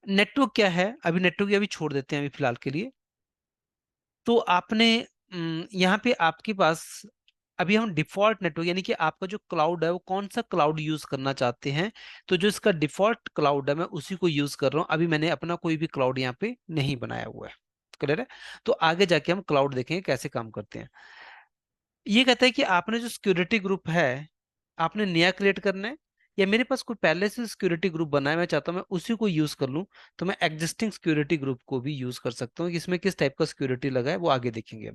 नेटवर्क क्या है, अभी नेटवर्क अभी छोड़ देते हैं अभी फिलहाल के लिए। तो आपने यहाँ पे आपके पास अभी हम डिफॉल्ट नेटवर्क यानी कि आपका जो क्लाउड है वो कौन सा क्लाउड यूज करना चाहते हैं, तो जो इसका डिफॉल्ट क्लाउड है मैं उसी को यूज कर रहा हूँ। अभी मैंने अपना कोई भी क्लाउड यहाँ पे नहीं बनाया हुआ है। क्लियर है? तो आगे जाके हम क्लाउड देखेंगे कैसे काम करते हैं। ये कहता है कि आपने जो सिक्योरिटी ग्रुप है आपने नया क्रिएट करना है, या मेरे पास कोई पहले से सिक्योरिटी ग्रुप बना है मैं चाहता हूँ मैं उसी को यूज कर लूँ, तो मैं एग्जिस्टिंग सिक्योरिटी ग्रुप को भी यूज कर सकता हूँ। इसमें किस टाइप का सिक्योरिटी लगा है वो आगे देखेंगे।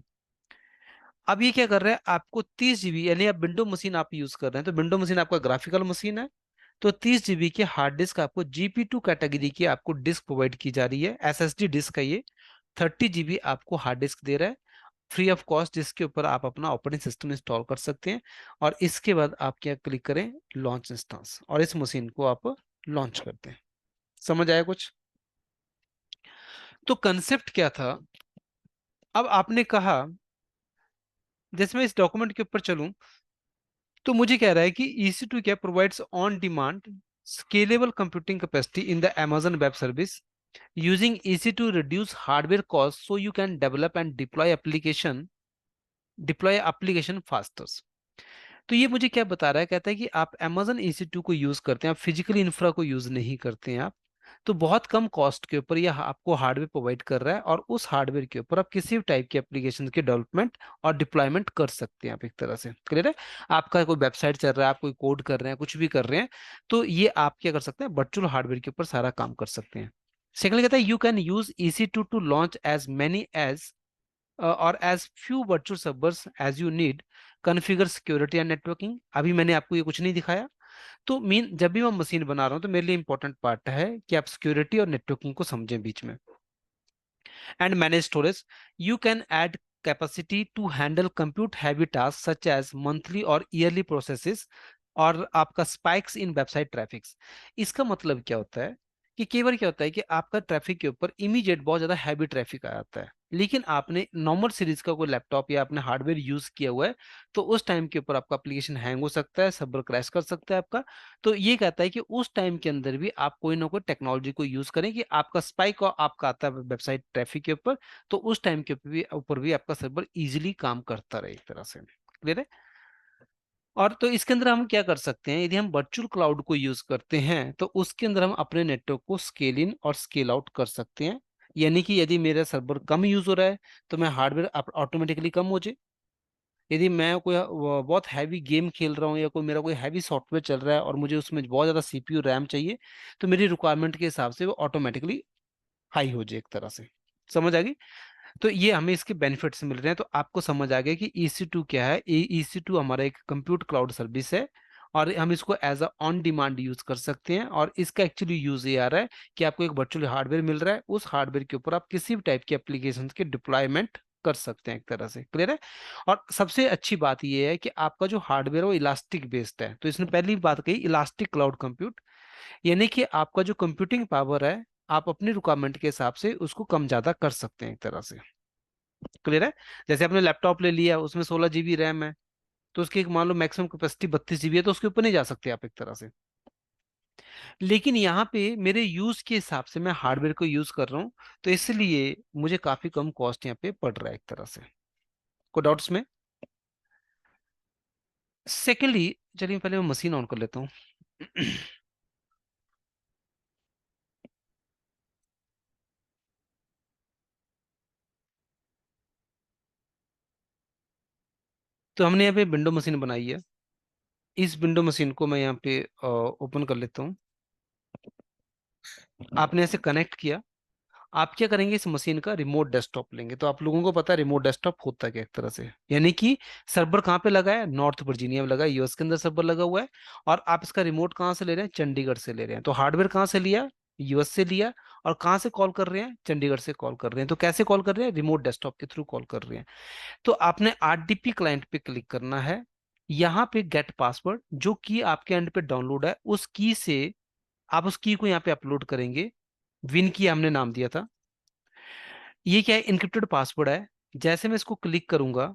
अब ये क्या कर रहा है, आपको 30 GB यानी आप विंडो मशीन आप यूज कर रहे हैं, तो विंडो मशीन आपका ग्राफिकल मशीन है, तो 30 GB की हार्ड डिस्क आपको GP2 कैटेगरी की आपको डिस्क प्रोवाइड की जा रही है। SSD डिस्क है ये। 30 GB आपको हार्ड डिस्क दे रहा है फ्री ऑफ कॉस्ट, जिसके ऊपर आप अपना ऑपरेटिंग सिस्टम इंस्टॉल कर सकते हैं। और इसके बाद आप क्या क्लिक करें, लॉन्च इंस्टेंस, और इस मशीन को आप लॉन्च करते हैं। समझ आया कुछ? तो कंसेप्ट क्या था? अब आपने कहा, जैसे मैं इस डॉक्यूमेंट के ऊपर चलूं, तो मुझे कह रहा है कि EC2 क्या provides on demand scalable computing capacity in the Amazon web service using EC2 reduce hardware costs so you can develop and deploy application faster। तो ये मुझे क्या बता रहा है, कहता है कि आप Amazon EC2 को यूज करते हैं, आप फिजिकली इंफ्रा को यूज नहीं करते हैं आप, तो बहुत कम कॉस्ट के ऊपर यह आपको हार्डवेयर प्रोवाइड कर रहा है, और उस हार्डवेयर के ऊपर आप किसी भी टाइप की एप्लीकेशन के डेवलपमेंट और डिप्लॉयमेंट कर सकते हैं आप एक तरह से। क्लियर है? आपका कोई वेबसाइट चल रहा है, आप कोई कोड कर रहे हैं, कुछ भी कर रहे हैं, तो ये आप क्या कर सकते हैं, वर्चुअल हार्डवेयर के ऊपर सारा काम कर सकते हैं। सेकंडली कहता है you can use EC2 to launch as many as or as few virtual servers as you need, configure security and networking. अभी मैंने आपको ये कुछ नहीं दिखाया। तो मीन जब भी मैं मशीन बना रहा हूँ तो मेरे लिए इंपॉर्टेंट पार्ट है कि आप सिक्योरिटी और नेटवर्किंग को समझें बीच में। And manage storage, you can add capacity to handle compute heavy task such as monthly और ईयरली प्रोसेसेस और आपका स्पाइक्स इन वेबसाइट ट्रैफिक्स। इसका मतलब क्या होता है कि कई बार क्या होता है कि आपका ट्रैफिक के ऊपर इमीडिएट बहुत ज्यादा हैवी ट्रैफिक आ जाता है, लेकिन आपने नॉर्मल सीरीज का कोई लैपटॉप या आपने हार्डवेयर यूज किया हुआ है, तो उस टाइम के ऊपर आपका एप्लीकेशन हैंग हो सकता है, सर्वर क्रैश कर सकता है आपका। तो ये कहता है कि उस टाइम के अंदर भी आप कोई ना कोई टेक्नोलॉजी को यूज करें कि आपका स्पाइक और आपका आता है वेबसाइट ट्रैफिक के ऊपर, तो उस टाइम के ऊपर भी आपका सर्वर इजीली काम करता रहे एक तरह से। क्लियर है? और तो इसके अंदर हम क्या कर सकते हैं, यदि हम वर्चुअल क्लाउड को यूज करते हैं तो उसके अंदर हम अपने नेटवर्क को स्केल इन और स्केल आउट कर सकते हैं। यानी कि यदि मेरा सर्वर कम यूज हो रहा है तो मैं हार्डवेयर ऑटोमेटिकली कम हो जाए। यदि मैं कोई बहुत हैवी गेम खेल रहा हूँ या कोई मेरा कोई हैवी सॉफ्टवेयर चल रहा है और मुझे उसमें बहुत ज़्यादा CPU रैम चाहिए, तो मेरी रिक्वायरमेंट के हिसाब से वो ऑटोमेटिकली हाई हो जाए एक तरह से। समझ आ गई? तो ये हमें इसके बेनिफिट्स मिल रहे हैं। तो आपको समझ आ गया कि EC2 क्या है। EC2 हमारा एक कंप्यूट क्लाउड सर्विस है, और हम इसको as a on demand use कर सकते हैं। और इसका एक्चुअली यूज ये आ रहा है कि आपको एक वर्चुअल हार्डवेयर मिल रहा है, उस हार्डवेयर के ऊपर आप किसी भी टाइप की एप्लीकेशन के डिप्लॉयमेंट कर सकते हैं एक तरह से। क्लियर है? और सबसे अच्छी बात ये है कि आपका जो हार्डवेयर है वो इलास्टिक बेस्ड है। तो इसने पहली बात कही इलास्टिक क्लाउड कंप्यूट, यानी कि आपका जो कंप्यूटिंग पावर है आप अपनी रिक्वायरमेंट के हिसाब से उसको कम ज्यादा कर सकते हैं एक तरह से। क्लियर है? जैसे आपने लैपटॉप ले लिया, उसमें 16 GB रैम है, तो उसकी मान लो मैक्सिमम कैपेसिटी 32 GB है, तो उसके ऊपर नहीं जा सकते आप एक तरह से। लेकिन यहाँ पे मेरे यूज के हिसाब से मैं हार्डवेयर को यूज कर रहा हूँ, तो इसलिए मुझे काफी कम कॉस्ट यहाँ पे पड़ रहा है एक तरह से। कोई डाउट्स में? सेकेंडली, चलिए पहले मैं मशीन ऑन कर लेता हूँ। तो हमने यहाँ पे विंडो मशीन बनाई है। इस विंडो मशीन को मैं यहाँ पे ओपन कर लेता हूँ। आपने ऐसे कनेक्ट किया। आप क्या करेंगे, इस मशीन का रिमोट डेस्कटॉप लेंगे। तो आप लोगों को पता है रिमोट डेस्कटॉप होता है क्या एक तरह से, यानी कि सर्वर कहाँ पे लगा है, नॉर्थ वर्जीनिया में लगा है, US के अंदर सर्वर लगा हुआ है। और आप इसका रिमोट कहाँ से ले रहे हैं, चंडीगढ़ से ले रहे हैं। तो हार्डवेयर कहाँ से लिया, US से लिया। और कहाँ से कॉल कर रहे हैं, चंडीगढ़ से कॉल कर रहे हैं। तो कैसे कॉल कर रहे हैं, रिमोट डेस्कटॉप के थ्रू कॉल कर रहे हैं। तो आपने RDP क्लाइंट पे क्लिक करना है। यहाँ पे गेट पासवर्ड, जो की आपके एंड पे डाउनलोड है उस की से आप उस की को यहाँ पे अपलोड करेंगे। विन की हमने नाम दिया था। ये क्या है, इनक्रिप्टेड पासवर्ड है। जैसे मैं इसको क्लिक करूंगा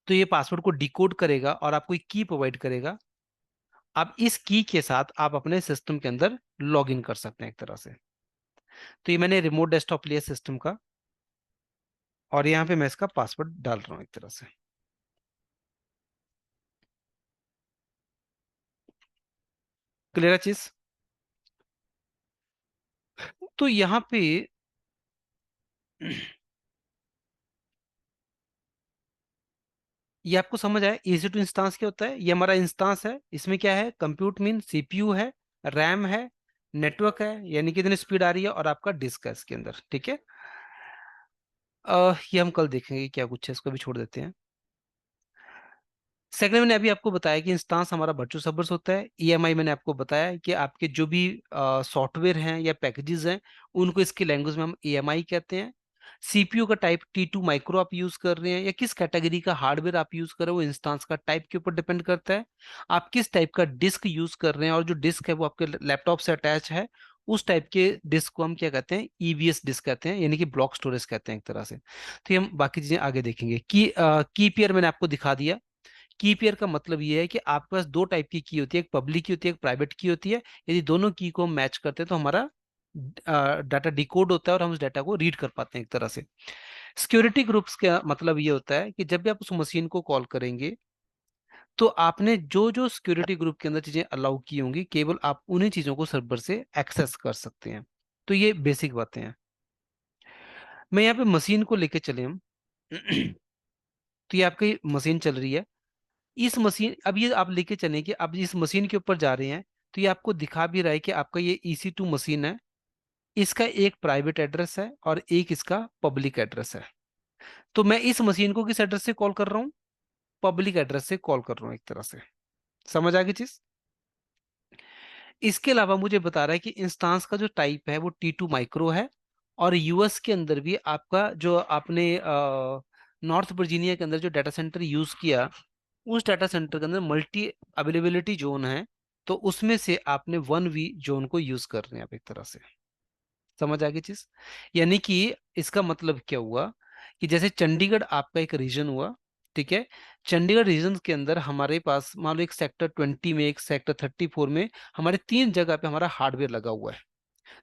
तो ये पासवर्ड को डिकोड करेगा और आपको एक की प्रोवाइड करेगा। अब इस की के साथ आप अपने सिस्टम के अंदर लॉग इन कर सकते हैं एक तरह से। तो ये मैंने रिमोट डेस्कटॉप लिया सिस्टम का। और यहाँ पे मैं इसका पासवर्ड डाल रहा हूँ एक तरह से। क्लियर है चीज? तो यहाँ पे ये आपको समझ आया EC2 इंस्टांस क्या होता है? ये हमारा इंस्टांस है, इसमें क्या है, कंप्यूट मीन CPU है, रैम है, नेटवर्क है यानी कितनी स्पीड आ रही है, और आपका डिस्क है इसके अंदर, ठीक है। ये हम कल देखेंगे क्या कुछ है, इसको भी छोड़ देते हैं। सेकंड, मैंने अभी आपको बताया कि इंस्टांस हमारा वर्चुअल सर्वर्स होता है। EMI मैंने आपको बताया कि आपके जो भी सॉफ्टवेयर हैं या पैकेजेस हैं, उनको इसकी लैंग्वेज में हम EMI कहते हैं। CPU का टाइप T2 माइक्रो आप यूज कर रहे हैं, या किस कैटेगरी का हार्डवेयर आप यूज कर रहे हैं, वो इंस्टांस का टाइप के ऊपर डिपेंड करता है। आप किस टाइप का डिस्क यूज कर रहे हैं, और जो डिस्क है वो आपके लैपटॉप से अटैच है, उस टाइप के डिस्क को हम क्या कहते हैं, EBS डिस्क कहते हैं, यानी कि ब्लॉक स्टोरेज कहते हैं एक तरह से। तो ये हम बाकी चीजें आगे देखेंगे। की पेयर मैंने आपको दिखा दिया। की पेयर का मतलब ये है कि आपके पास दो टाइप की होती है, एक पब्लिक की होती है, एक प्राइवेट की होती है। यदि दोनों की को हम मैच करते हैं तो हमारा डाटा डिकोड होता है, और हम उस डाटा को रीड कर पाते हैं एक तरह से। सिक्योरिटी ग्रुप्स का मतलब ये होता है कि जब भी आप उस मशीन को कॉल करेंगे, तो आपने जो जो सिक्योरिटी ग्रुप के अंदर चीजें अलाउ की होंगी, केवल आप उन्हीं चीजों को सर्वर से एक्सेस कर सकते हैं। तो ये बेसिक बातें हैं। मैं यहाँ पे मशीन को लेके चले हम। तो ये आपकी मशीन चल रही है। इस मशीन, अब ये आप लेके चलें कि अब इस मशीन के ऊपर जा रहे हैं, तो ये आपको दिखा भी रहा है कि आपका ये EC2 मशीन है। इसका एक प्राइवेट एड्रेस है और एक इसका पब्लिक एड्रेस है। तो मैं इस मशीन को किस एड्रेस से कॉल कर रहा हूँ? पब्लिक एड्रेस से कॉल कर रहा हूँ एक तरह से। समझ आ गई चीज? इसके अलावा मुझे बता रहा है कि इंस्टांस का जो टाइप है वो T2 माइक्रो है। और US के अंदर भी आपका जो आपने नॉर्थ वर्जीनिया के अंदर जो डाटा सेंटर यूज किया, उस डाटा सेंटर के अंदर मल्टी अवेलेबिलिटी जोन है। तो उसमें से आपने 1V जोन को यूज कर रहे हैं आप एक तरह से। समझ आ गई चीज? यानी कि इसका मतलब क्या हुआ, कि जैसे चंडीगढ़ आपका एक रीजन हुआ, ठीक है। चंडीगढ़ रीजन के अंदर हमारे पास मान लो एक सेक्टर 20 में, एक सेक्टर 34 में, हमारे तीन जगह पे हमारा हार्डवेयर लगा हुआ है।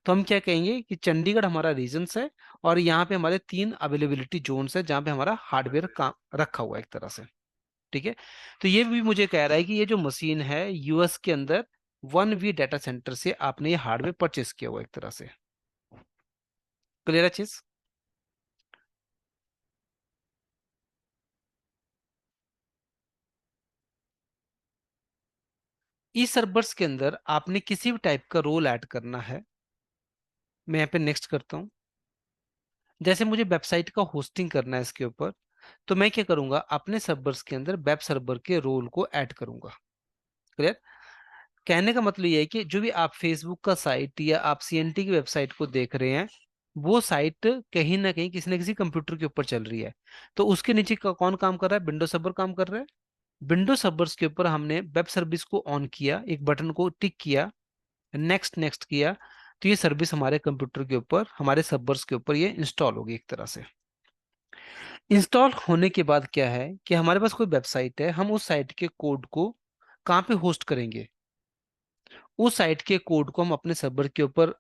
तो हम क्या कहेंगे कि चंडीगढ़ हमारा रीजन्स है, और यहाँ पे हमारे तीन अवेलेबिलिटी जोन्स है जहाँ पे हमारा हार्डवेयर का रखा हुआ है एक तरह से, ठीक है। तो ये भी मुझे कह रहा है कि ये जो मशीन है US के अंदर 1V डाटा सेंटर से आपने ये हार्डवेयर परचेस किया हुआ एक तरह से। क्लियर है चीज? ई सर्वर्स के अंदर आपने किसी भी टाइप का रोल ऐड करना है। मैं यहाँ पे नेक्स्ट करता हूँ। जैसे मुझे वेबसाइट का होस्टिंग करना है इसके ऊपर, तो मैं क्या करूंगा, अपने सर्वर्स के अंदर वेब सर्वर के रोल को ऐड करूंगा। क्लियर? कहने का मतलब ये है कि जो भी आप फेसबुक का साइट या आप CNT की वेबसाइट को देख रहे हैं, वो साइट कहीं ना कहीं किसी न किसी कंप्यूटर के ऊपर चल रही है। तो उसके नीचे कौन काम कर रहा है? विंडो सर्वर काम कर रहा है। विंडो सर्वर्स के ऊपर हमने वेब सर्विस को ऑन किया, एक बटन को टिक किया, नेक्स्ट नेक्स्ट किया, तो ये सर्विस हमारे कंप्यूटर के ऊपर, हमारे सर्वर्स के ऊपर ये इंस्टॉल होगी एक तरह से। इंस्टॉल होने के बाद क्या है कि हमारे पास कोई वेबसाइट है, हम उस साइट के कोड को कहाँ पे होस्ट करेंगे? उस साइट के कोड को हम अपने सर्वर के ऊपर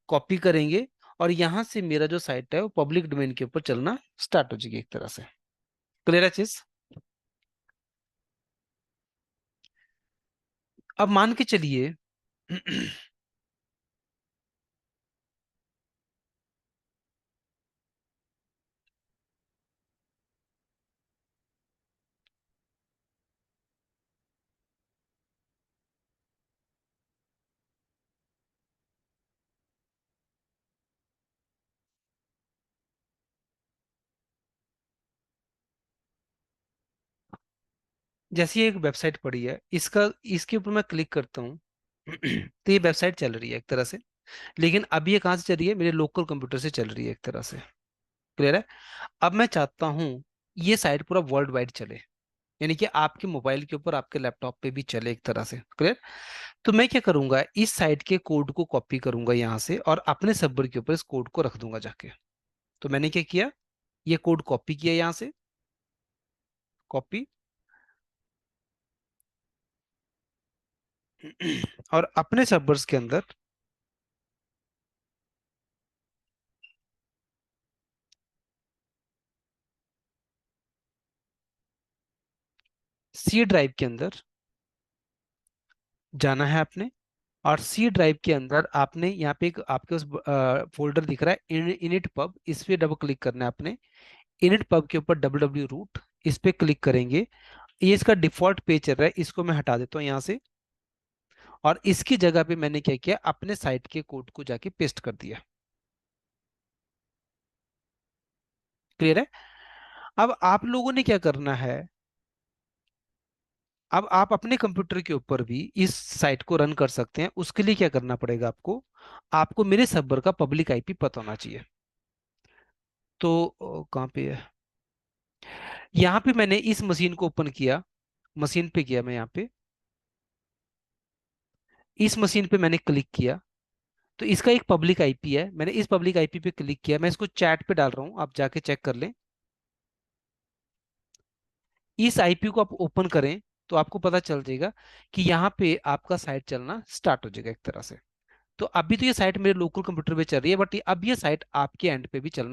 कॉपी करेंगे, और यहाँ से मेरा जो साइट है वो पब्लिक डोमेन के ऊपर चलना स्टार्ट हो जाएगी एक तरह से। क्लियर है चीज? अब मान के चलिए जैसे ये एक वेबसाइट पड़ी है, इसका इसके ऊपर मैं क्लिक करता हूँ तो ये वेबसाइट चल रही है एक तरह से। लेकिन अब ये कहाँ से चल रही है? मेरे लोकल कंप्यूटर से चल रही है एक तरह से। क्लियर है? अब मैं चाहता हूँ ये साइट पूरा वर्ल्ड वाइड चले, यानी कि आपके मोबाइल के ऊपर, आपके लैपटॉप पे भी चले एक तरह से। क्लियर? तो मैं क्या करूंगा, इस साइट के कोड को कॉपी करूंगा यहाँ से, और अपने सर्वर के ऊपर इस कोड को रख दूंगा जाके। तो मैंने क्या किया, ये कोड कॉपी किया यहाँ से, कॉपी, और अपने सर्वर्स के अंदर सी ड्राइव के अंदर जाना है आपने, और सी ड्राइव के अंदर आपने यहाँ पे एक आपके उस फोल्डर दिख रहा है इनिट पब, इस पे डबल क्लिक करना है आपने। इनिट पब के ऊपर www रूट, इस पे क्लिक करेंगे। ये इसका डिफॉल्ट पेज चल रहा है, इसको मैं हटा देता हूँ यहाँ से, और इसकी जगह पे मैंने क्या किया, अपने साइट के कोड को जाके पेस्ट कर दिया। क्लियर है? अब आप लोगों ने क्या करना है, अब आप अपने कंप्यूटर के ऊपर भी इस साइट को रन कर सकते हैं। उसके लिए क्या करना पड़ेगा आपको, आपको मेरे सर्वर का पब्लिक आईपी पता होना चाहिए। तो कहाँ पे है, यहाँ पे मैंने इस मशीन को ओपन किया, मशीन पे किया मैं यहाँ पे, इस मशीन पे मैंने क्लिक किया, तो इसका एक पब्लिक आईपी है, मैंने इस पब्लिक आईपी पे क्लिक किया, मैं इसको चैट पे डाल रहा हूँ, आप जाके चेक कर लें। इस आईपी को आप ओपन करें तो आपको पता चल जाएगा कि यहाँ पे आपका साइट चलना स्टार्ट हो जाएगा एक तरह से। तो अभी तो ये साइट मेरे लोकल कंप्यूटर पे चल रही है, बट अब ये साइट आपके एंड पे भी चलना